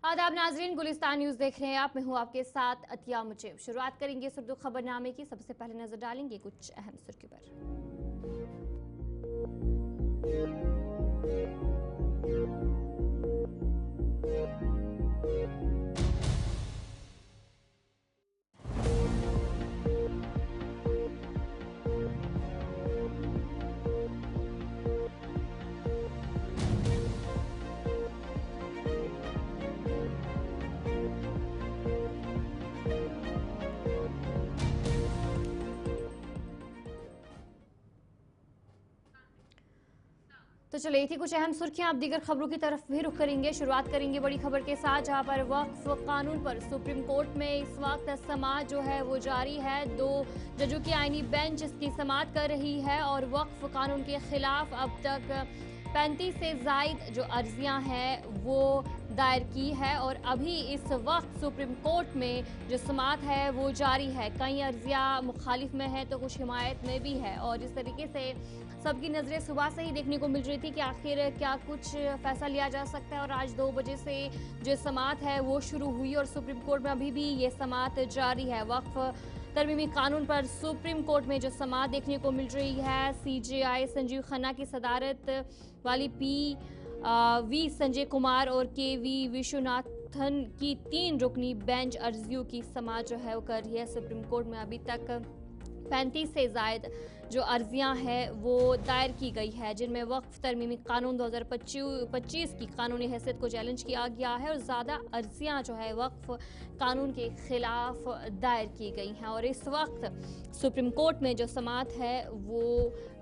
आदाब नाजरीन, गुलिस्तान न्यूज देख रहे हैं आप। मैं हूं आपके साथ अतिया मुजेब। शुरुआत करेंगे सुर्खी खबरनामे की। सबसे पहले नजर डालेंगे कुछ अहम सुर्खी पर। तो चलिए थी कुछ अहम सुर्खियां। आप दीगर खबरों की तरफ भी रुख करेंगे। शुरुआत करेंगे बड़ी खबर के साथ, जहां पर वक्फ कानून पर सुप्रीम कोर्ट में इस वक्त समाअत जो है वो जारी है। 2 जजों की आईनी बेंच इसकी समाअत कर रही है और वक्फ कानून के खिलाफ अब तक 35 से जायद जो अर्जियां हैं वो दायर की है और अभी इस वक्त सुप्रीम कोर्ट में जो समाअत है वो जारी है। कई अर्जियां मुखालिफ में है तो कुछ हिमायत में भी है और इस तरीके से सबकी नजरें सुबह से ही देखने को मिल रही थी कि आखिर क्या कुछ फैसला लिया जा सकता है। और आज 2 बजे से जो समाअत है वो शुरू हुई और सुप्रीम कोर्ट में अभी भी ये समाअत जारी है। वक्फ तरमीमी कानून पर सुप्रीम कोर्ट में जो समाअत देखने को मिल रही है, सीजेआई संजीव खन्ना की सदारत वाली वी संजय कुमार और के.वी. विश्वनाथन की 3 रुकनी बेंच अर्जियों की समाअत जो है वो कर रही है। सुप्रीम कोर्ट में अभी तक 35 से जायद जो अर्जियां हैं वो दायर की गई है, जिनमें वक्फ तरमीमी कानून 2025 की कानूनी हैसियत को चैलेंज किया गया है और ज़्यादा अर्जियां जो है वक्फ कानून के खिलाफ दायर की गई हैं। और इस वक्त सुप्रीम कोर्ट में जो समाअत है वो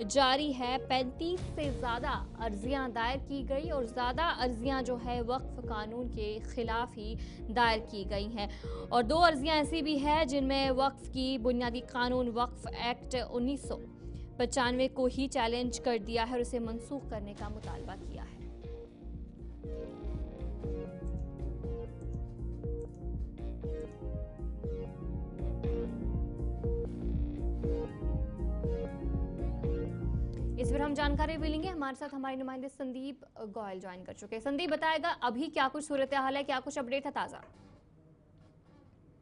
जारी है। 35 से ज़्यादा अर्जियां दायर की गई और ज़्यादा अर्जियां जो है वक्फ कानून के खिलाफ ही दायर की गई हैं। और 2 अर्जियां ऐसी भी हैं जिनमें वक्फ की बुनियादी कानून वक्फ एक्ट 1995 को ही चैलेंज कर दिया है और इसे मनसूख करने का मुतालबा किया है। इस पर हम जानकारी भी लेंगे। हमारे साथ हमारे नुमाइंदे संदीप गोयल ज्वाइन कर चुके हैं। संदीप बताएगा अभी क्या कुछ सूरत हाल है, क्या कुछ अपडेट है ताज़ा?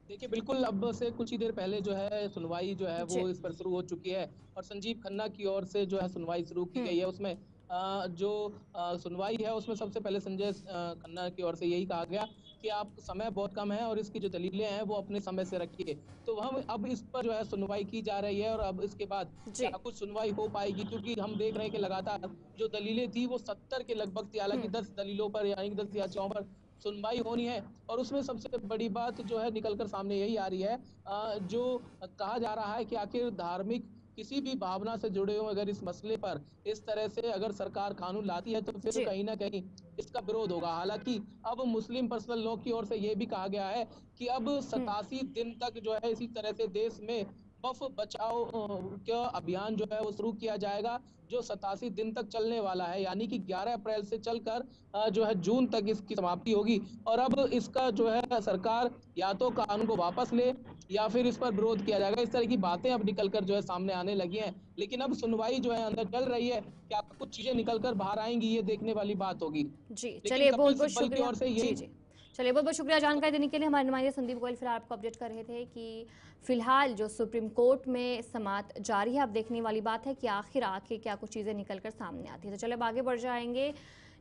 देखिए, बिल्कुल अब से कुछ ही देर पहले जो है सुनवाई जो है जी। वो इस पर शुरू हो चुकी है और संजीव खन्ना की ओर से जो है सुनवाई शुरू की गई है। उसमें सुनवाई है उसमें सबसे पहले संजय खन्ना की ओर से यही कहा गया कि आप समय बहुत कम है और इसकी जो दलीलें हैं वो अपने समय से रखिए। तो हम अब इस पर जो है सुनवाई की जा रही है और अब इसके बाद जी। क्या कुछ सुनवाई हो पाएगी, क्योंकि हम देख रहे हैं कि लगातार जो दलीलें थी वो 70 के लगभग थी। हालांकि 10 दलीलों पर यानी कि 10 याचिकाओं पर सुनवाई होनी है और उसमें सबसे बड़ी बात जो है निकलकर सामने यही आ रही है, जो कहा जा रहा है कि आखिर धार्मिक किसी भी भावना से जुड़े हो अगर इस मसले पर इस तरह से अगर सरकार कानून लाती है तो फिर जी। कहीं ना कहीं इसका विरोध होगा। हालांकि अब मुस्लिम पर्सनल लॉ की ओर से ये भी कहा गया है कि अब 87 दिन तक जो है इसी तरह से देश में वक्फ बचाओ का अभियान जो है वो शुरू किया जाएगा, जो 87 दिन तक चलने वाला है। यानी कि 11 अप्रैल से चलकर जो है जून तक इसकी समाप्ति होगी और अब इसका जो है सरकार या तो कानून को वापस ले या फिर इस पर विरोध किया जाएगा। इस तरह की बातें अब निकलकर जो है सामने आने लगी हैं, लेकिन अब सुनवाई जो है अंदर चल रही है। क्या कुछ चीजें निकलकर बाहर आएंगी, ये देखने वाली बात होगी। जी, लेकिन चलिए बहुत कपिल बहुत सिब्बल की शुक्रिया। ओर से जी यही जी, चलिए बहुत बहुत शुक्रिया जानकारी देने के लिए। हमारे नुमाइंदे संदीप गोयल फिलहाल आपको अपडेट कर रहे थे कि फिलहाल जो सुप्रीम कोर्ट में समाअत जारी है। अब देखने वाली बात है कि आखिर क्या कुछ चीज़ें निकलकर सामने आती है। तो चलिए अब आगे बढ़ जाएंगे,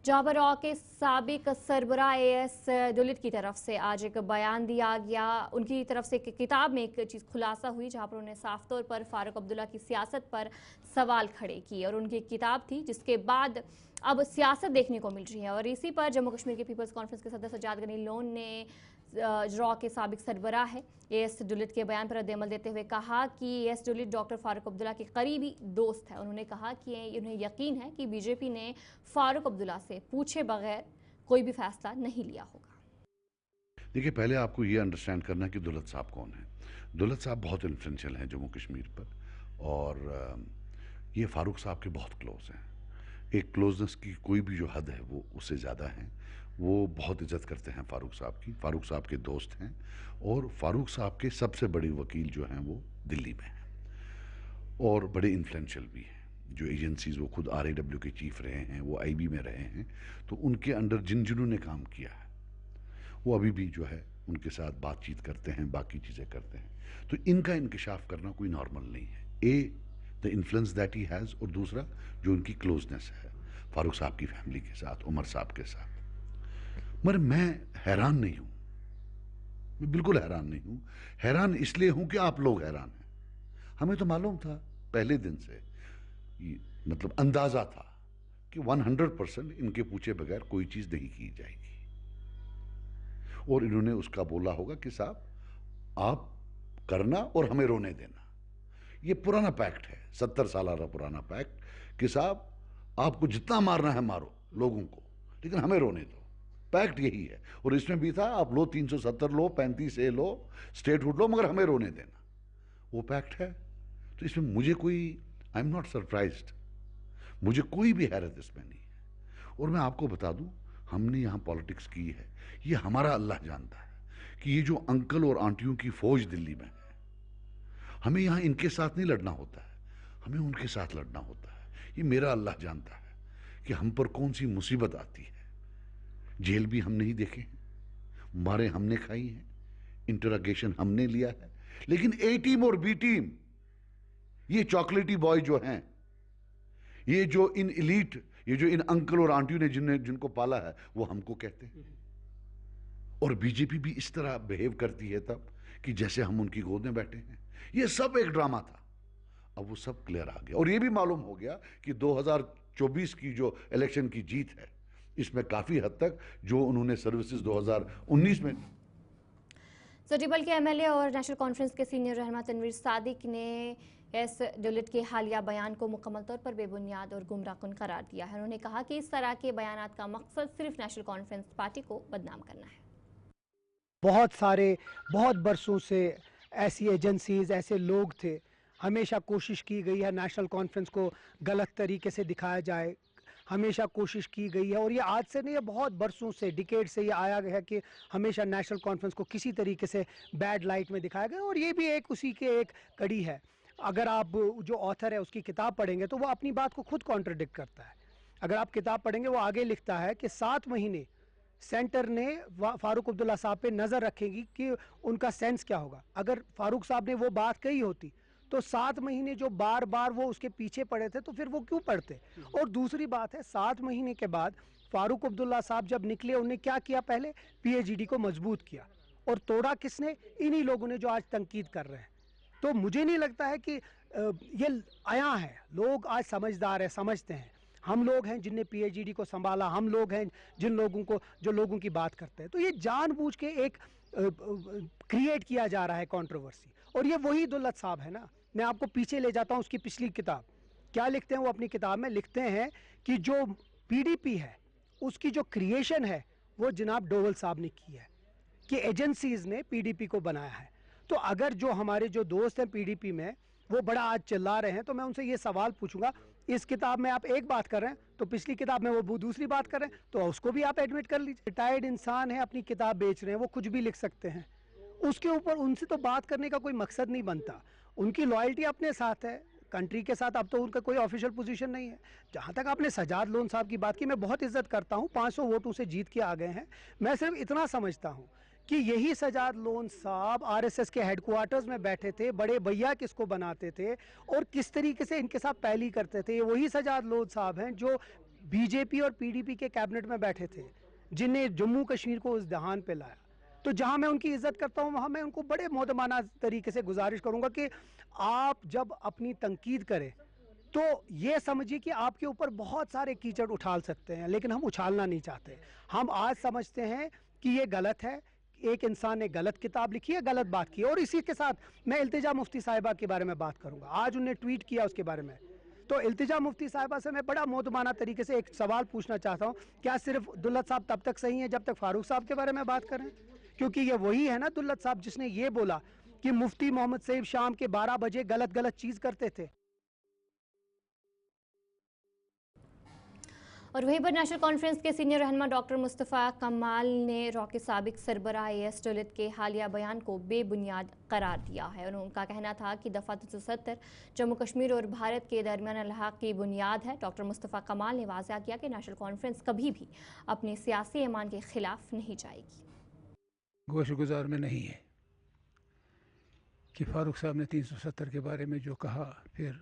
जहाँ पर रॉ के साबिक सरबराह AS दुलित की तरफ से आज एक बयान दिया गया। उनकी तरफ से एक किताब में एक चीज़ खुलासा हुई, जहाँ पर उन्होंने साफ तौर पर फारूक अब्दुल्ला की सियासत पर सवाल खड़े किए और उनकी एक किताब थी जिसके बाद अब सियासत देखने को मिल रही है। और इसी पर जम्मू कश्मीर के पीपल्स कॉन्फ्रेंस के सदस्य सज्जाद गनी लोन ने रॉ के साबिक सरबराह है AS दुलित के बयान पर रद्द-ए-अमल देते हुए कहा कि AS दुलित डॉक्टर फारूक अब्दुल्ला के करीबी दोस्त है। उन्होंने कहा कि उन्हें यकीन है कि बीजेपी ने फारूक अब्दुल्ला से पूछे बगैर कोई भी फैसला नहीं लिया होगा। देखिए, पहले आपको ये अंडरस्टैंड करना है कि दुलत साहब कौन है। दुलत साहब बहुत इन्फ्लुएंशियल हैं जम्मू कश्मीर पर और ये फारूक साहब के बहुत क्लोज हैं। एक क्लोजनेस की कोई भी जो हद है वो उससे ज़्यादा है। वो बहुत इज्जत करते हैं फारूक साहब की, फारूक साहब के दोस्त हैं और फारूक साहब के सबसे बड़े वकील जो हैं वो दिल्ली में हैं और बड़े इन्फ्लुएंशियल भी हैं। जो एजेंसीज वो खुद RAW के चीफ रहे हैं, वो IB में रहे हैं, तो उनके अंडर जिन्होंने काम किया है वो अभी भी जो है उनके साथ बातचीत करते हैं, बाकी चीज़ें करते हैं। तो इनका इंकशाफ करना कोई नॉर्मल नहीं है। The influence that he has, और दूसरा जो उनकी क्लोजनेस है फारूक साहब की फैमिली के साथ, उमर साहब के साथ। मगर मैं हैरान नहीं हूँ, मैं बिल्कुल हैरान नहीं हूँ। हैरान इसलिए हूँ कि आप लोग हैरान हैं। हमें तो मालूम था पहले दिन से, मतलब अंदाजा था कि 100% इनके पूछे बगैर कोई चीज़ नहीं की जाएगी, और इन्होंने उसका बोला होगा कि साहब आप करना और हमें रोने देना। ये पुराना पैक्ट है, 70 साल का पुराना पैक्ट कि साहब आपको जितना मारना है मारो लोगों को, लेकिन हमें रोने दो। पैक्ट यही है, और इसमें भी था आप लो 370 लो, 35 ए लो, स्टेटहुड लो, मगर हमें रोने देना। वो पैक्ट है। तो इसमें मुझे कोई, आई एम नॉट सरप्राइज्ड, मुझे कोई भी हैरत इसमें नहीं है। और मैं आपको बता दूं, हमने यहाँ पॉलिटिक्स की है, ये हमारा अल्लाह जानता है कि ये जो अंकल और आंटियों की फौज दिल्ली में है, हमें यहाँ इनके साथ नहीं लड़ना होता है, हमें उनके साथ लड़ना होता है। ये मेरा अल्लाह जानता है कि हम पर कौन सी मुसीबत आती है। जेल भी हम नहीं देखे हैं, मारे हमने खाई हैं, इंटरोगेशन हमने लिया है, लेकिन ए टीम और बी टीम, ये चॉकलेटी बॉय जो हैं, ये जो इन इलीट, ये जो इन अंकल और आंटियों ने जिनको पाला है, वो हमको कहते हैं। और बीजेपी भी इस तरह बिहेव करती है तब कि जैसे हम उनकी गोद में बैठे हैं। ये सब एक ड्रामा था। अब वो सब क्लियर आ गया, और ये भी मालूम हो गया कि 2024 की जो इलेक्शन की जीत है, इसमें काफी हद तक जो उन्होंने सर्विसेज 2019 में। सटीबल के एमएलए और नेशनल कॉन्फ्रेंस के सीनियर रहनुमा तनवीर सादिक ने एस डोलिट के हालिया बयान को मुकम्मल तौर पर बेबुनियाद और गुमराहकुन करार दिया है। उन्होंने कहा कि इस तरह के बयानात का मकसद सिर्फ नेशनल कॉन्फ्रेंस पार्टी को बदनाम करना है। बहुत बरसों से ऐसी एजेंसीज, ऐसे लोग थे, हमेशा कोशिश की गई है नेशनल कॉन्फ्रेंस को गलत तरीके से दिखाया जाए, हमेशा कोशिश की गई है। और ये आज से नहीं, ये बहुत बरसों से, डिकेड से ये आया गया है कि हमेशा नेशनल कॉन्फ्रेंस को किसी तरीके से बैड लाइट में दिखाया गया। और ये भी एक उसी के एक कड़ी है। अगर आप जो ऑथर है उसकी किताब पढ़ेंगे तो वो अपनी बात को खुद कॉन्ट्रडिक्ट करता है। अगर आप किताब पढ़ेंगे, वो आगे लिखता है कि 7 महीने सेंटर ने फारूक अब्दुल्ला साहब पे नज़र रखेगी कि उनका सेंस क्या होगा। अगर फारूक साहब ने वो बात कही होती तो 7 महीने जो बार बार वो उसके पीछे पड़े थे, तो फिर वो क्यों पढ़ते। और दूसरी बात है, 7 महीने के बाद फारूक अब्दुल्ला साहब जब निकले, उन्होंने क्या किया, पहले पीएचईडी को मजबूत किया, और तोड़ा किसने, इन्हीं लोगों ने जो आज तनकीद कर रहे हैं। तो मुझे नहीं लगता है कि ये आया है, लोग आज समझदार है, समझते हैं। हम लोग हैं जिनने पीएचईडी को संभाला, हम लोग हैं जिन लोगों को, जो लोगों की बात करते हैं। तो ये जानबूझ के एक क्रिएट किया जा रहा है कंट्रोवर्सी। और ये वही दुल्लत साहब है ना। मैं आपको पीछे ले जाता हूँ, उसकी पिछली किताब क्या लिखते हैं। वो अपनी किताब में लिखते हैं कि जो पीडीपी है उसकी जो क्रिएशन है वो जनाब डोवल साहब ने की है, कि एजेंसीज ने पीडीपी को बनाया है। तो अगर जो हमारे जो दोस्त हैं पीडीपी में वो बड़ा आज चिल्ला रहे हैं, तो मैं उनसे ये सवाल पूछूंगा, इस किताब में आप एक बात कर रहे हैं तो पिछली किताब में वो दूसरी बात कर रहे हैं, तो उसको भी आप एडमिट कर लीजिए। रिटायर्ड इंसान है, अपनी किताब बेच रहे हैं, वो कुछ भी लिख सकते हैं। उसके ऊपर उनसे तो बात करने का कोई मकसद नहीं बनता। उनकी लॉयल्टी अपने साथ है, कंट्री के साथ। अब तो उनका कोई ऑफिशियल पोजीशन नहीं है। जहाँ तक आपने सजाद लोन साहब की बात की, मैं बहुत इज्जत करता हूँ, 500 वोटों से जीत के आ गए हैं। मैं सिर्फ इतना समझता हूँ कि यही सजाद लोन साहब आरएसएस के हेडक्वार्टर्स में बैठे थे, बड़े भैया किसको बनाते थे और किस तरीके से इनके साथ पहली करते थे। वही सजाद लोन साहब हैं जो बीजेपी और पीडीपी के कैबिनेट में बैठे थे, जिन्हें जम्मू कश्मीर को उस दहान पे लाया। तो जहां मैं उनकी इज्जत करता हूं, वहां मैं उनको बड़े मोहतरमाना तरीके से गुजारिश करूंगा कि आप जब अपनी तनकीद करें तो ये समझिए कि आपके ऊपर बहुत सारे कीचड़ उछाल सकते हैं, लेकिन हम उछालना नहीं चाहते। हम आज समझते हैं कि ये गलत है, एक इंसान ने गलत किताब लिखी है, गलत बात की है। और इसी के साथ मैं इल्तिजा मुफ्ती साहिबा के बारे में बात करूंगा। आज उन्हें ट्वीट किया उसके बारे में, तो इल्तिजा मुफ्ती साहिबा से मैं बड़ा मोहतरमाना तरीके से एक सवाल पूछना चाहता हूं, क्या सिर्फ दुल्लत साहब तब तक सही हैं जब तक फारूक साहब के बारे में बात करें? क्योंकि ये वही है ना दुल्लत साहब जिसने ये बोला कि मुफ्ती मोहम्मद सईद शाम के 12 बजे गलत चीज करते थे। और वहीं पर नेशनल कॉन्फ्रेंस के सीनियर रहनुमा डॉक्टर मुस्तफ़ा कमाल ने रॉ के साबिक सरबराह एस डोलित के हालिया बयान को बेबुनियाद करार दिया है। और उनका कहना था कि दफ़ा 370 जम्मू कश्मीर और भारत के दरमियान अलहाक़ की बुनियाद है। डॉक्टर मुस्तफ़ा कमाल ने वाज़ह किया कि नेशनल कॉन्फ्रेंस कभी भी अपने सियासी ईमान के खिलाफ नहीं जाएगी। गोशगुजार में नहीं है कि फारूक साहब ने 370 के बारे में जो कहा, फिर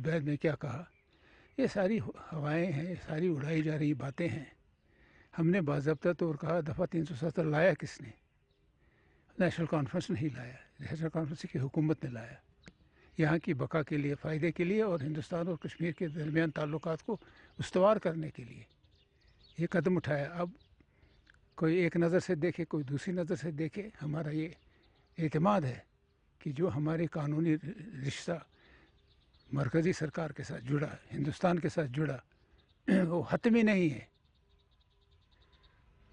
बाद में क्या कहा, ये सारी हवाएं हैं, सारी उड़ाई जा रही बातें हैं। हमने बाज़ाब्ता तौर कहा दफ़ा 370 लाया किसने? नेशनल कॉन्फ्रेंस नहीं लाया, नेशनल कॉन्फ्रेंस की हुकूमत ने लाया, यहाँ की बका के लिए, फ़ायदे के लिए और हिंदुस्तान और कश्मीर के दरमियान ताल्लुकात को उस्तवार करने के लिए ये कदम उठाया। अब कोई एक नज़र से देखे, कोई दूसरी नज़र से देखे, हमारा ये एतमाद है कि जो हमारे कानूनी रिश्ता मरकज़ी सरकार के साथ जुड़ा, हिंदुस्तान के साथ जुड़ा, वो हतमी नहीं है।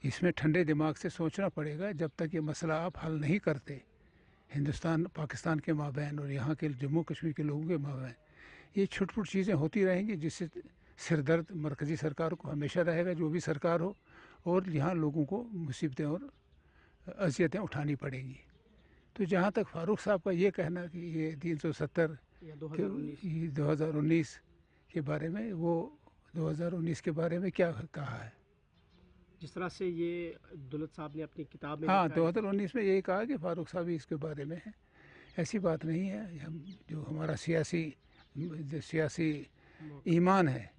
इसमें ठंडे दिमाग से सोचना पड़ेगा। जब तक ये मसला आप हल नहीं करते हिंदुस्तान पाकिस्तान के माबैन और यहाँ के जम्मू कश्मीर के लोगों के माबैन, ये छुट-पुट चीज़ें होती रहेंगी जिससे सिरदर्द मरकज़ी सरकार को हमेशा रहेगा, जो भी सरकार हो, और यहाँ लोगों को मुसीबतें और अज़ियतें उठानी पड़ेंगी। तो जहाँ तक फ़ारूक साहब का ये कहना कि ये 370 2019 के बारे में, वो 2019 के बारे में क्या कहा है? जिस तरह से ये दुलत साहब ने अपनी किताब में हाँ, 2019 में यही कहा कि फ़ारूक साहब ही इसके बारे में है। ऐसी बात नहीं है। हम जो हमारा सियासी ईमान है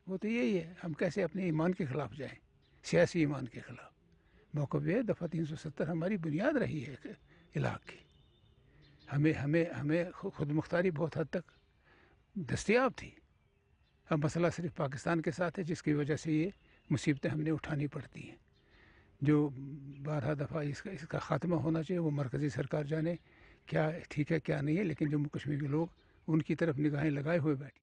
वो तो यही है। हम कैसे अपने ईमान के ख़िलाफ़ जाएं, सियासी ईमान के ख़िलाफ़? मौक़िफ़ है दफ़ा 370 हमारी बुनियाद रही है इलाक़ की। हमें खुद मुख्तारी बहुत हद तक दस्तयाब थी। अब मसला सिर्फ पाकिस्तान के साथ है, जिसकी वजह से ये मुसीबतें हमने उठानी पड़ती हैं। जो 12 दफ़ा इसका ख़ात्मा होना चाहिए, वो मरकज़ी सरकार जाने क्या ठीक है क्या नहीं है, लेकिन जम्मू कश्मीर के लोग उनकी तरफ निगाहें लगाए हुए बैठे।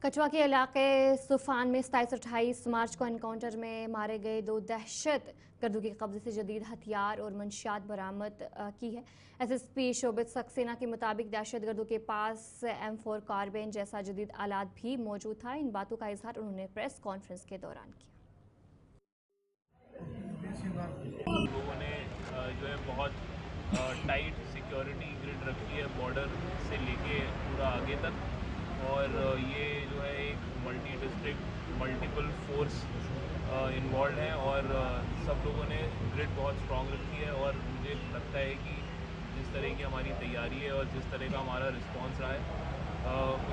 कठुआ के इलाके सुफान में 27-28 मार्च को एनकाउंटर में मारे गए 2 दहशत गर्दों के कब्जे से जदीद हथियार और मंशियात बरामद की है। SSP शोभित सक्सेना के मुताबिक दहशत गर्दों के पास M4 कारबीन जैसा जदीद आलात भी मौजूद था। इन बातों का इजहार उन्होंने प्रेस कॉन्फ्रेंस के दौरान किया। लोगों ने जो है बहुत टाइट सिक्योरिटी ग्रिड रखी है बॉर्डर से लेके पूरा आगे तक, और ये जो है एक multi district multiple force involve है, और सब लोगों ने ग्रिड बहुत स्ट्रॉन्ग रखी है। और मुझे लगता है कि जिस तरह की हमारी तैयारी है और जिस तरह का हमारा रिस्पांस रहा है,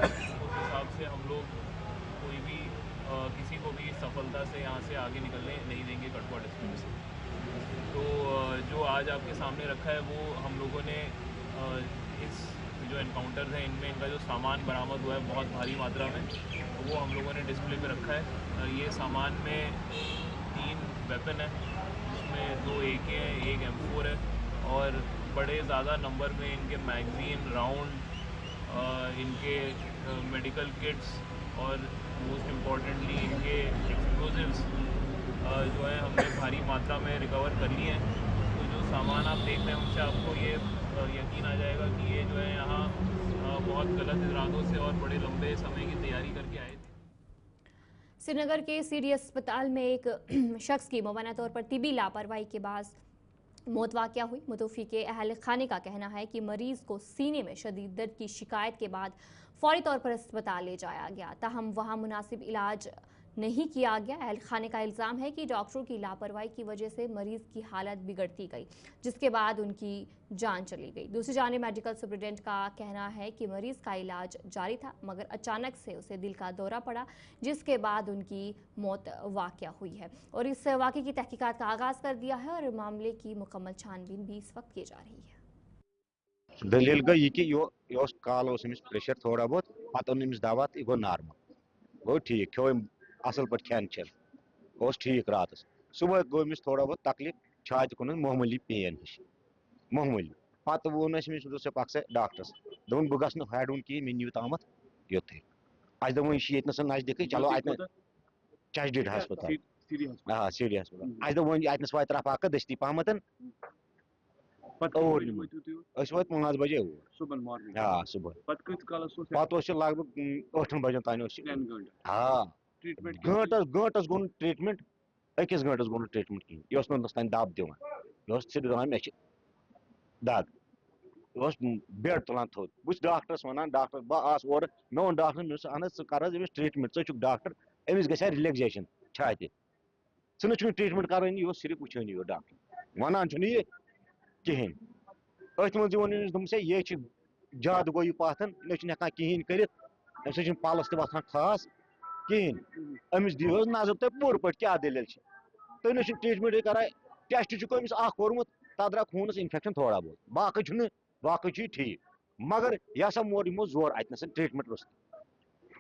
उस हिसाब से हम लोग कोई भी किसी को भी सफलता से यहाँ से आगे निकलने नहीं देंगे कठुआ डिस्ट्रिक्ट से। तो जो आज आपके सामने रखा है वो हम लोगों ने इस जो एनकाउंटर्स हैं इनमें इनका जो सामान बरामद हुआ है बहुत भारी मात्रा में, तो वो हम लोगों ने डिस्प्ले पे रखा है। ये सामान में 3 वेपन है, जिसमें 2 AK हैं, 1 M4 है, और बड़े ज़्यादा नंबर में इनके मैगज़ीन, राउंड, इनके मेडिकल किट्स और मोस्ट इम्पॉर्टेंटली इनके एक्सप्लोजिव्स जो है हमने भारी मात्रा में रिकवर कर लिए हैं। तो जो सामान आप देख रहे हैं उनसे आपको ये यकीन आ जाएगा कि ये जो है यहाँ बहुत गलत इरादों से और बड़े लंबे समय की तैयारी करके आए थे। श्रीनगर के CD अस्पताल में एक शख्स की मुबैना तौर पर तिबी लापरवाही के बाद मौत वाक़या हुई। मुतवफ़ी के अहल खाने का कहना है कि मरीज़ को सीने में शदीद दर्द की शिकायत के बाद फ़ौरी तौर पर अस्पताल ले जाया गया, ताहम वहाँ मुनासिब इलाज नहीं किया गया। अहल खाने का इल्ज़ाम है कि डॉक्टरों की लापरवाही की वजह से मरीज़ की हालत बिगड़ती गई, जिसके बाद उनकी जान चली गई। दूसरी जानिब मेडिकल सुपरिटेंडेंट का कहना है कि मरीज़ का इलाज जारी था, मगर अचानक से उसे दिल का दौरा पड़ा, जिसके बाद उनकी मौत वाक़या हुई है। और इस वाक़े की तहकीकात का आगाज़ कर दिया है और मामले की मुकम्मल छानबीन भी इस वक्त की जा रही है। दलील गई कि यो काल प्रेशर थोड़ा बहुत, पत अमिस दवा तो गो नार्मल, गो ठीक, खो असल पे खेन चेन, ठीक रात। सुबह गो अमिस थोड़ा बहुत तकलीफ, छात कुन मामूली पेन हिश, मामूली। पत वोन अक्सर डॉक्टर्स, दोन बह गस हेडुन की मे नीव तम योथे। अस दोन ये नजदीक, चलो चशडीड हस्पताल, हाँ CD हस्पताल। अस दोन अतनस वात रफाक दस्ती पहमत और 5 बजे सुबह, हाँ सुबह पत लगभग 8 बजन तान, हाँ गंटस गो ट्रीटमेंट, अकिस गंटस गो ट्रीटमेंट कहीं, यह तान दब दिवान, यह सिर्फ दपान मे दग, बेड तुलान थोद। बस डॉक्टरस वन, डॉक्टर बह और मे वो डॉक्टर अहन कर ट्रीटमेंट, च डॉक्टर अमिस ग रिलैक्सेशन छाति, सन ट्रीटमेंट कर, यह सिर्फ वुचानी डॉक्टर। वनान ये कहें अथ मज दोपस ये ज्यादा गो यह पाथन ना कहें कर पलस तथान खास कहें अमिस दियो नजर तुम पूर पे क्या दलील तुम ना ट्रीटमेंट कर टेस्ट अमिस कोर्मुत तथ द्रा खूनस इन्फेक्शन थोड़ा बहुत बाकी ठीक मगर यह हसा मोर यमो जोर अतन ट्रीटमेंट रुस्त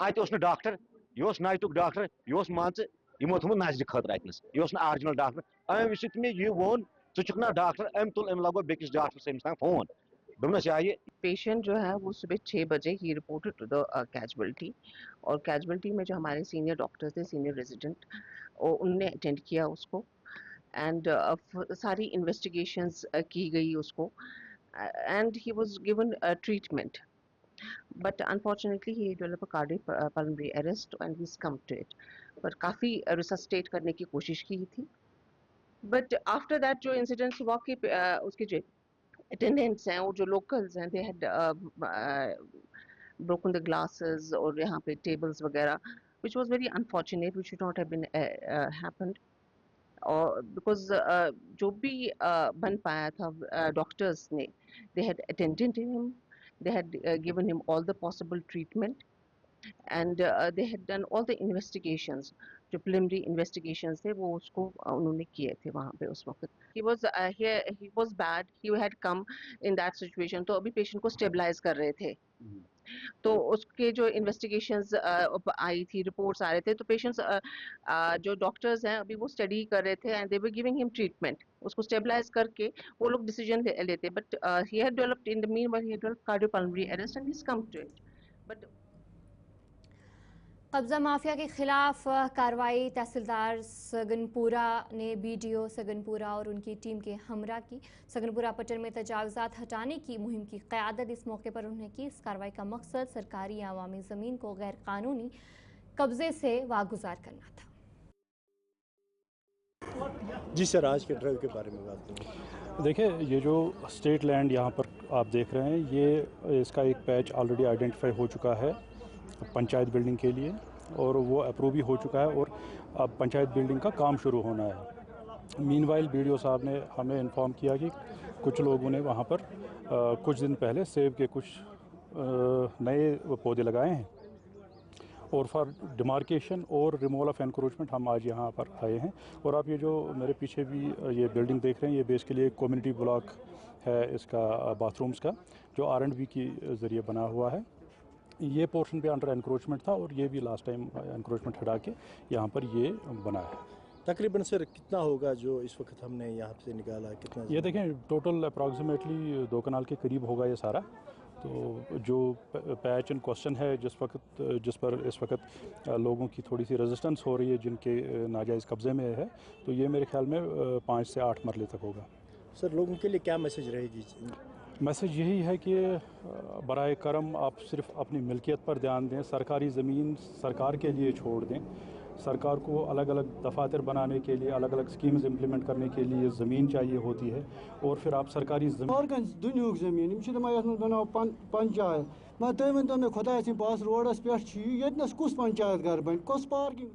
अत डॉक्टर यह नायतुक डॉक्टर यह मान यमो थोमुत नजर खतर अतनस यह आर्जिनल डॉक्टर अम मे यह वोन ना डॉक्टर अम तुल अम लगो बेकिस डॉक्टर अमिस तान फोन दोपनस यह पेशेंट जो है वो सुबह 6 बजे ही रिपोर्टेड टू द कैजुअलिटी, और कैजुअलिटी में जो हमारे सीनियर डॉक्टर्स थे, सीनियर रेजिडेंट, और उनने अटेंड किया उसको एंड सारी इन्वेस्टिगेशंस की गई उसको and he was given treatment, but unfortunately he develop a cardiac pulmonary arrest and he succumbed to it. पर काफ़ी रिसस्टेट करने की कोशिश की थी, बट आफ्टर दैट जो इंसिडेंट्स हुआ कि उसके जो अटेंडेंट्स हैं और जो लोकल्स हैं, they had broken the glasses और यहाँ पे tables वगैरह, which was very unfortunate, which should not have been happened, और because जो भी बन पाया था डॉक्टर्स ने, they had attended him, they had given him all the possible treatment, and they had done all the investigations, जो preliminary investigations थे वो उसको उन्होंने किए थे वहाँ पे उस वक्त। He was bad, he had come in that situation, तो अभी पेशेंट को स्टेबलाइज कर रहे थे, तो उसके जो इन्वेस्टिगेशंस आई थी, रिपोर्ट्स आ रहे थे, तो पेशेंट्स जो डॉक्टर्स हैं अभी वो स्टडी कर रहे थे and they were giving him treatment, उसको स्टेबलाइज करके वो लोग डिसीजन लेते, but he had developed in the meanwhile, he had developed cardiopulmonary arrest and he has come to it. But कब्जा माफिया के खिलाफ कार्रवाई तहसीलदार सगनपुरा ने BDO सगनपुरा और उनकी टीम के हमरा की। सगनपुरा पट्टन में तजावुजात हटाने की मुहिम की क़यादत इस मौके पर उन्होंने की। इस कार्रवाई का मकसद सरकारी या अवामी ज़मीन को गैर कानूनी कब्जे से वागुजार करना था। जी सर, आज के ड्राइव के बारे में बात करें। देखिए, ये जो स्टेट लैंड यहाँ पर आप देख रहे हैं, ये इसका एक पैच ऑलरेडी आइडेंटिफाई हो चुका है पंचायत बिल्डिंग के लिए, और वो अप्रूव भी हो चुका है, और अब पंचायत बिल्डिंग का काम शुरू होना है। मीनवाइल BDO साहब ने हमें इन्फॉर्म किया कि कुछ लोगों ने वहाँ पर कुछ दिन पहले सेब के कुछ नए पौधे लगाए हैं, और फॉर डिमार्केशन और रिमूवल ऑफ एनक्रोचमेंट हम आज यहाँ पर आए हैं। और आप ये जो मेरे पीछे भी ये बिल्डिंग देख रहे हैं, ये बेसिकली एक कम्युनिटी ब्लॉक है इसका, बाथरूम्स का, जो R&B की ज़रिए बना हुआ है। ये पोर्शन पे अंडर एनक्रोचमेंट था, और ये भी लास्ट टाइम एनक्रोचमेंट हटा के यहाँ पर ये बना है। तकरीबन सर कितना होगा जो इस वक्त हमने यहाँ से निकाला, कितना? ये देखें, टोटल अप्रॉक्सीमेटली 2 कनाल के करीब होगा ये सारा। तो जो पैच इन क्वेश्चन है, जिस पर इस वक्त लोगों की थोड़ी सी रेजिस्टेंस हो रही है, जिनके नाजायज़ कब्ज़े में है, तो ये मेरे ख्याल में 5 से 8 मरले तक होगा। सर, लोगों के लिए क्या मैसेज रहेगी? मैसेज यही है कि बराए करम आप सिर्फ अपनी मिल्कियत पर ध्यान दें, सरकारी ज़मीन सरकार के लिए छोड़ दें। सरकार को अलग अलग दफातर बनाने के लिए, अलग अलग स्कीम्स इम्प्लीमेंट करने के लिए ज़मीन चाहिए होती है, और फिर आप सरकारी दुनिया ज़मीन बनाओ पंचायत, मैं तुम वन मे खुदा पास रोडस पे कुस पंचायत घर बन, कुस पार्किंग।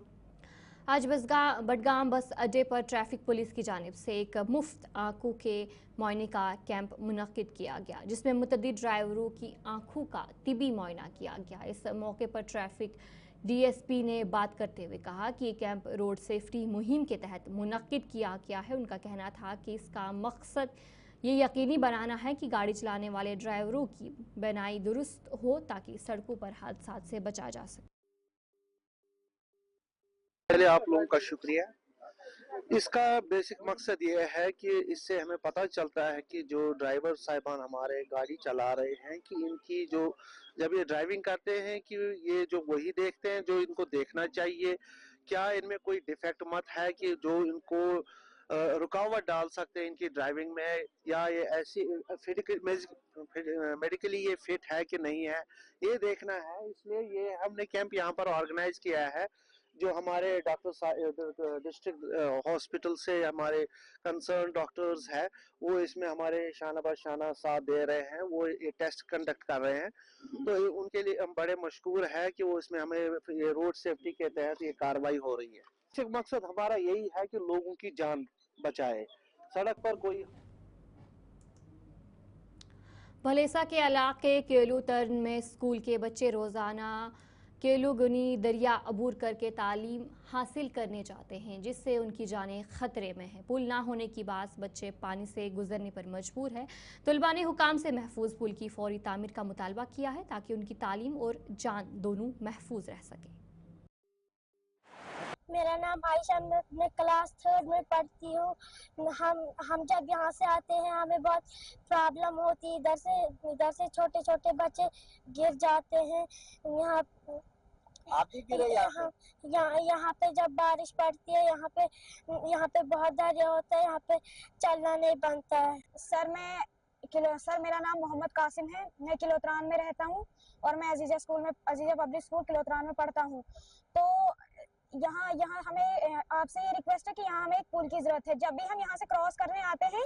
आज बडगाम बस अड्डे पर ट्रैफिक पुलिस की जानिब से एक मुफ्त आंखों के मुआयने का कैंप मुनक्किद किया गया, जिसमें मुतअद्दिद ड्राइवरों की आंखों का तिबी मुआयना किया गया। इस मौके पर ट्रैफिक DSP ने बात करते हुए कहा कि ये कैंप रोड सेफ्टी मुहिम के तहत मुनक्किद किया गया है। उनका कहना था कि इसका मकसद ये यकीनी बनाना है कि गाड़ी चलाने वाले ड्राइवरों की बनाई दुरुस्त हो, ताकि सड़कों पर हादसा से बचा जा सके। पहले आप लोगों का शुक्रिया। इसका बेसिक मकसद ये है कि इससे हमें पता चलता है कि जो ड्राइवर साहिबान हमारे गाड़ी चला रहे हैं, कि इनकी जो जब ये ड्राइविंग करते हैं कि ये जो वही देखते हैं जो इनको देखना चाहिए, क्या इनमें कोई डिफेक्ट मत है कि जो इनको रुकावट डाल सकते हैं इनकी ड्राइविंग में, या ये ऐसी मेडिकली ये फिट है कि नहीं है, ये देखना है। इसलिए ये हमने कैंप यहाँ पर ऑर्गेनाइज किया है। जो हमारे डॉक्टर डिस्ट्रिक्ट हॉस्पिटल से हमारे कंसर्न डॉक्टर्स हैं, वो इसमें हमारे शाना ब शाना साथ दे रहे हैं, वो ये टेस्ट कंडक्ट कर रहे हैं। तो उनके लिए हम बड़े मशकूर है कि वो इसमें हमें ये रोड सेफ्टी के तहत ये कार्रवाई हो रही है। मकसद हमारा यही है कि लोगों की जान बचाए, सड़क पर कोई। भलेसा के इलाके केलू तर्न में स्कूल के बच्चे रोजाना केलूगुनी दरिया अबूर करके तालीम हासिल करने जाते हैं, जिससे उनकी जानें खतरे में हैं। पुल ना होने की बात बच्चे पानी से गुजरने पर मजबूर है। तलबा ने हुकाम से महफूज पुल की फौरी तामीर का मुतालबा किया है ताकि उनकी तालीम और जान दोनों महफूज रह सके। मेरा नाम आयशा, मैं क्लास 3 में पढ़ती हूँ। हम जब यहाँ से आते हैं हमें बहुत प्रॉब्लम होती है। इधर से छोटे छोटे बच्चे गिर जाते हैं। यहाँ पे जब बारिश पड़ती है यहाँ पे बहुत दरिया होता है, यहाँ पे चलना नहीं बनता है। सर मेरा नाम मोहम्मद कासिम है। मैं किलोत्रान में रहता हूँ और मैं अजीजा पब्लिक स्कूल किलोत्रान में पढ़ता हूँ। तो यहाँ हमें आपसे ये रिक्वेस्ट है कि यहाँ हमें एक पुल की जरूरत है। जब भी हम यहाँ से क्रॉस करने आते हैं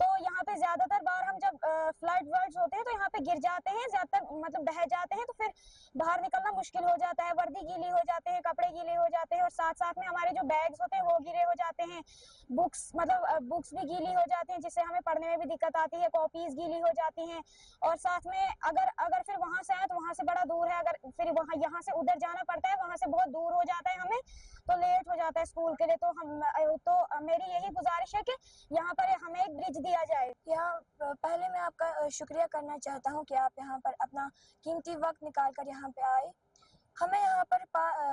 तो यहाँ पे ज्यादातर बार हम जब फ्लड वर्ड्स होते हैं तो यहाँ पे गिर जाते हैं, ज्यादातर मतलब बह जाते हैं, तो फिर बाहर निकलना मुश्किल हो जाता है। वर्दी गीली हो जाते हैं, कपड़े गीले हो जाते हैं और साथ साथ में हमारे जो बैग्स होते हैं वो गीले हो जाते हैं। बुक्स भी गीली हो जाती हैं, जिससे हमें पढ़ने में भी दिक्कत आती है। कॉपीज गीली हो जाती हैं और साथ में अगर फिर वहां से आए तो वहां से बड़ा दूर है, अगर फिर यहाँ से उधर जाना पड़ता है, वहां से बहुत दूर हो जाता है हमें, तो लेट हो जाता है स्कूल के लिए। तो मेरी यही गुजारिश है कि यहाँ पर हमें एक ब्रिज दिया जाए। पहले मैं आपका शुक्रिया करना चाहता हूँ कि आप यहाँ पर अपना कीमती वक्त निकाल कर यहाँ पे आए। हमें यहाँ पर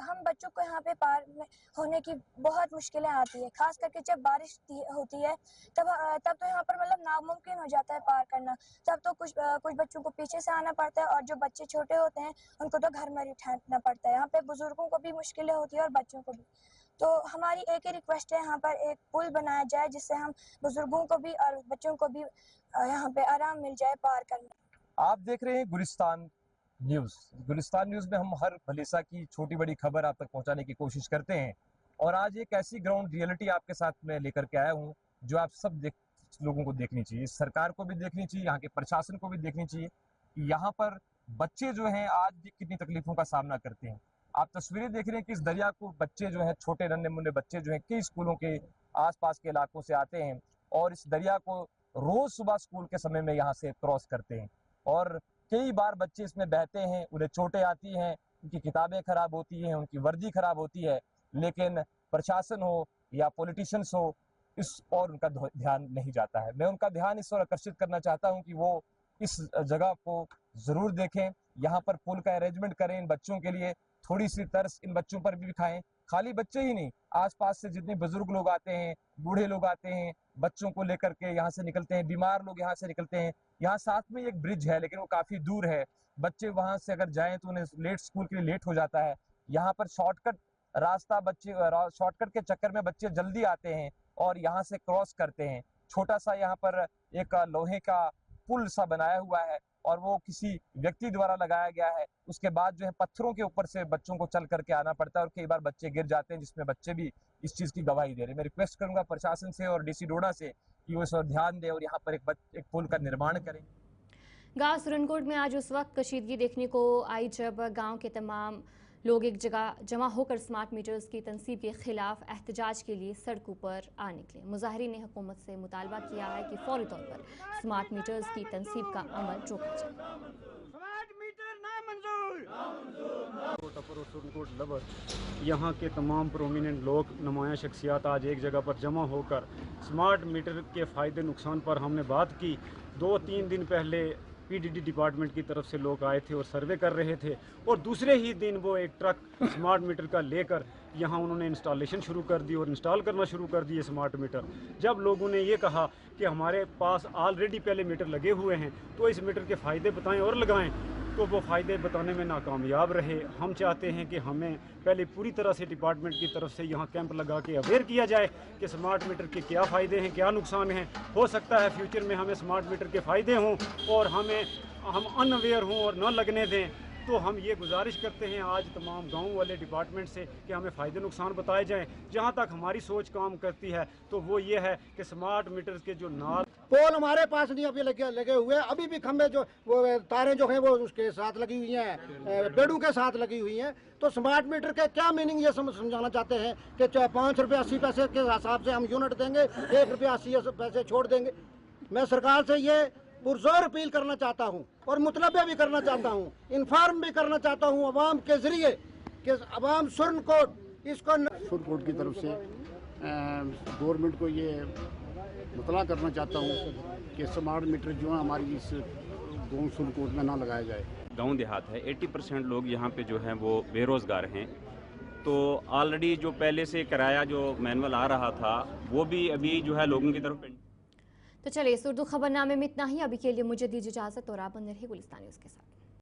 हम बच्चों को यहाँ पे पार में होने की बहुत मुश्किलें आती है, खास करके जब बारिश होती है तब तो यहाँ पर मतलब नामुमकिन हो जाता है पार करना। तब तो कुछ बच्चों को पीछे से आना पड़ता है और जो बच्चे छोटे होते हैं उनको तो घर में ही ठहरना पड़ता है। यहाँ पे बुजुर्गों को भी मुश्किलें होती है और बच्चों को भी। तो हमारी एक ही रिक्वेस्ट है, यहाँ पर एक पुल बनाया जाए जिससे हम बुजुर्गों को भी और बच्चों को भी यहाँ पे आराम मिल जाए पार करने। आप देख रहे हैं गुलिस्तान न्यूज़ में हम हर भलेसा की छोटी बड़ी खबर आप तक पहुंचाने की कोशिश करते हैं। और आज एक ऐसी ग्राउंड रियलिटी आपके साथ में लेकर के आया हूं जो आप सब लोगों को देखनी चाहिए, सरकार को भी देखनी चाहिए, यहाँ के प्रशासन को भी देखनी चाहिए कि यहाँ पर बच्चे जो हैं आज भी कितनी तकलीफों का सामना करते हैं। आप तस्वीरें देख रहे हैं कि इस दरिया को बच्चे जो हैं, छोटे नन्हे मुन्ने बच्चे जो हैं, कई स्कूलों के आसपास के इलाकों से आते हैं और इस दरिया को रोज सुबह स्कूल के समय में यहाँ से क्रॉस करते हैं। और कई बार बच्चे इसमें बहते हैं, उन्हें चोटें आती हैं, उनकी किताबें खराब होती हैं, उनकी वर्दी खराब होती है, लेकिन प्रशासन हो या पॉलिटिशियंस हो इस और उनका ध्यान नहीं जाता है। मैं उनका ध्यान इस ओर आकर्षित करना चाहता हूं कि वो इस जगह को जरूर देखें, यहाँ पर पुल का अरेंजमेंट करें, इन बच्चों के लिए थोड़ी सी तरस इन बच्चों पर भी दिखाएं। खाली बच्चे ही नहीं, आसपास से जितने बुजुर्ग लोग आते हैं, बूढ़े लोग आते हैं, बच्चों को लेकर के यहाँ से निकलते हैं, बीमार लोग यहाँ से निकलते हैं। यहाँ साथ में एक ब्रिज है लेकिन वो काफी दूर है, बच्चे वहां से अगर जाएं तो उन्हें स्कूल के लिए लेट हो जाता है। यहाँ पर शॉर्टकट के चक्कर में बच्चे जल्दी आते हैं और यहाँ से क्रॉस करते हैं। छोटा सा यहाँ पर एक लोहे का पुल सा बनाया हुआ है और वो किसी व्यक्ति द्वारा लगाया गया है। उसके बाद जो है पत्थरों के ऊपर से बच्चों को चल करके आना पड़ता है और कई बार बच्चे गिर जाते हैं, जिसमें बच्चे भी इस चीज की गवाही दे रहे हैं। मैं रिक्वेस्ट करूंगा प्रशासन से और डीसी डोडा से कि वो इस पर ध्यान दें और यहाँ पर एक पुल का निर्माण करें। गांव सुरनकोट में आज उस वक्त कशीदगी देखने को आई जब गांव के तमाम लोग एक जगह जमा होकर स्मार्ट मीटर्स की तनसीब के खिलाफ एहतजाज के लिए सड़कों पर आ निकले। मुजाहिरीन ने हुकूमत से मुतालबा किया है कि फौरी तौर पर स्मार्ट मीटर्स की तनसीब का अमल रोका जाए। यहाँ के तमाम प्रोमिनेंट लोग, नुमाया शख्सियात आज एक जगह पर जमा होकर स्मार्ट मीटर के फ़ायदे नुकसान पर हमने बात की। 2-3 दिन पहले पीडीडी डिपार्टमेंट की तरफ से लोग आए थे और सर्वे कर रहे थे और दूसरे ही दिन वो एक ट्रक स्मार्ट मीटर का लेकर यहाँ उन्होंने इंस्टॉलेशन शुरू कर दी और इंस्टॉल करना शुरू कर दिए स्मार्ट मीटर। जब लोगों ने ये कहा कि हमारे पास ऑलरेडी पहले मीटर लगे हुए हैं तो इस मीटर के फ़ायदे बताएं और लगाएं, तो वो फ़ायदे बताने में नाकामयाब रहे। हम चाहते हैं कि हमें पहले पूरी तरह से डिपार्टमेंट की तरफ से यहाँ कैंप लगा के अवेयर किया जाए कि स्मार्ट मीटर के क्या फ़ायदे हैं, क्या नुकसान हैं। हो सकता है फ्यूचर में हमें स्मार्ट मीटर के फ़ायदे हों और हम अनअवेयर हों और न लगने दें। तो हम ये गुजारिश करते हैं आज तमाम गांव वाले डिपार्टमेंट से कि हमें फ़ायदे नुकसान बताए जाएं। जहां तक हमारी सोच काम करती है तो वो ये है कि स्मार्ट मीटर्स के जो नाल पोल हमारे पास नहीं अभी लगे हुए, अभी भी खंभे जो वो तारें जो हैं वो उसके साथ लगी हुई हैं, पेड़ों के साथ लगी हुई हैं। तो स्मार्ट मीटर के क्या मीनिंग ये समझाना चाहते हैं कि 5 रुपये 80 पैसे के हिसाब से हम यूनिट देंगे, 1 रुपया 80 पैसे छोड़ देंगे। मैं सरकार से ये पुरजोर अपील करना चाहता हूँ और मुतलबे भी करना चाहता हूँ, इन्फॉर्म भी करना चाहता हूँ अवाम के जरिए कि अवाम सुरनकोट इसको सुरनकोट की तरफ से गवर्नमेंट को ये मुतला करना चाहता हूँ कि स्मार्ट मीटर जो है हमारी इस गाँव सुरनकोट में ना लगाया जाए। गांव देहात है, 80% लोग यहाँ पे जो हैं वो बेरोज़गार हैं। तो ऑलरेडी जो पहले से किराया जो मैनुअल आ रहा था वो भी अभी जो है लोगों की तरफ। तो चलिए इस उर्दू खबरनामे में इतना ही। अभी के लिए मुझे दीजिए इजाज़त और आप बंद रहिए गुलिस्तान न्यूज़ के साथ।